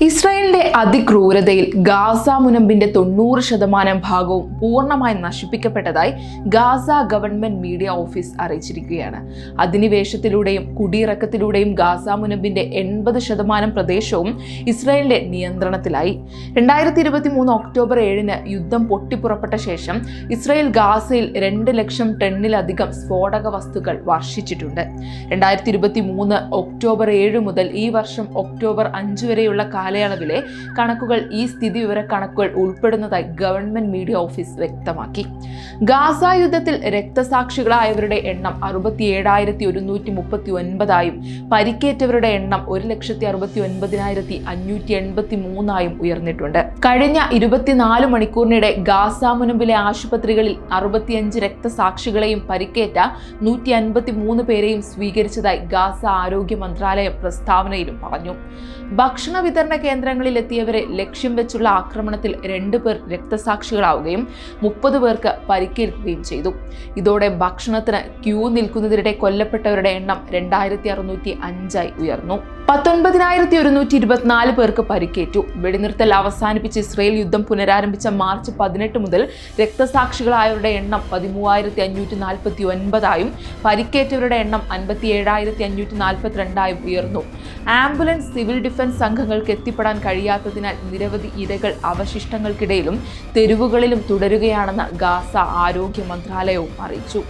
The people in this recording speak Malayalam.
ഇസ്രായേലിന്റെ അതിക്രൂരതയിൽ ഗാസ മുനമ്പിന്റെ 90% ഭാഗവും പൂർണ്ണമായി നശിപ്പിക്കപ്പെട്ടതായി ഗാസ ഗവൺമെന്റ് മീഡിയ ഓഫീസ് അറിയിച്ചിരിക്കുകയാണ്. അധിനിവേശത്തിലൂടെയും കുടിയിറക്കത്തിലൂടെയും ഗാസ മുനമ്പിന്റെ 80% പ്രദേശവും ഇസ്രായേലിന്റെ നിയന്ത്രണത്തിലായി. 2023 ഒക്ടോബർ 7 യുദ്ധം പൊട്ടിപ്പുറപ്പെട്ട ശേഷം ഇസ്രായേൽ ഗാസയിൽ 2 ലക്ഷം ടണ്ണിലധികം സ്ഫോടക വസ്തുക്കൾ വർഷിച്ചിട്ടുണ്ട്. 2023 ഒക്ടോബർ 7 മുതൽ ഈ വർഷം ഒക്ടോബർ 5 വരെയുള്ള കാലയളവിലെ കണക്കുകൾ ഈ സ്ഥിതിവിവര കണക്കുകൾ ഉൾപ്പെടുന്നതായി ഗവൺമെന്റ് മീഡിയ ഓഫീസ് വ്യക്തമാക്കി. ഗാസ യുദ്ധത്തിൽ രക്തസാക്ഷികളായവരുടെ എണ്ണം 67,139 പരിക്കേറ്റവരുടെ എണ്ണം 1,69,583 ഉയർന്നിട്ടുണ്ട്. കഴിഞ്ഞ 24 മണിക്കൂറിനിടെ ഗാസ മുനമ്പിലെ ആശുപത്രികളിൽ 65 രക്തസാക്ഷികളെയും പരിക്കേറ്റ 153 പേരെയും സ്വീകരിച്ചതായി ഗാസ ആരോഗ്യ മന്ത്രാലയം പ്രസ്താവനയിലും പറഞ്ഞു. ഭക്ഷണ വിതരണ കേന്ദ്രങ്ങളിൽ എത്തിയവരെ ലക്ഷ്യം വെച്ചുള്ള ആക്രമണത്തിൽ 2 പേർ രക്തസാക്ഷികളാവുകയും 30 പേർക്ക് പരിക്കേൽക്കുകയും ചെയ്തു. ഇതോടെ ഭക്ഷണത്തിന് ക്യൂ നിൽക്കുന്നതിനിടെ കൊല്ലപ്പെട്ടവരുടെ എണ്ണം 2605 ഉയർന്നു. 19,124 പേർക്ക് പരിക്കേറ്റു. വെടിനിർത്തൽ അവസാനിപ്പിച്ച് ഇസ്രായേൽ യുദ്ധം പുനരാരംഭിച്ച മാർച്ച് 18 മുതൽ രക്തസാക്ഷികളായവരുടെ എണ്ണം 13,549 പരിക്കേറ്റവരുടെ എണ്ണം 57,542 ഉയർന്നു. ആംബുലൻസ്, സിവിൽ ഡിഫൻസ് സംഘങ്ങൾക്ക് എത്തിപ്പെടാൻ കഴിയാത്തതിനാൽ നിരവധി ഇരകൾ അവശിഷ്ടങ്ങൾക്കിടയിലും തെരുവുകളിലും തുടരുകയാണെന്ന് ഗാസ ആരോഗ്യ മന്ത്രാലയവും അറിയിച്ചു.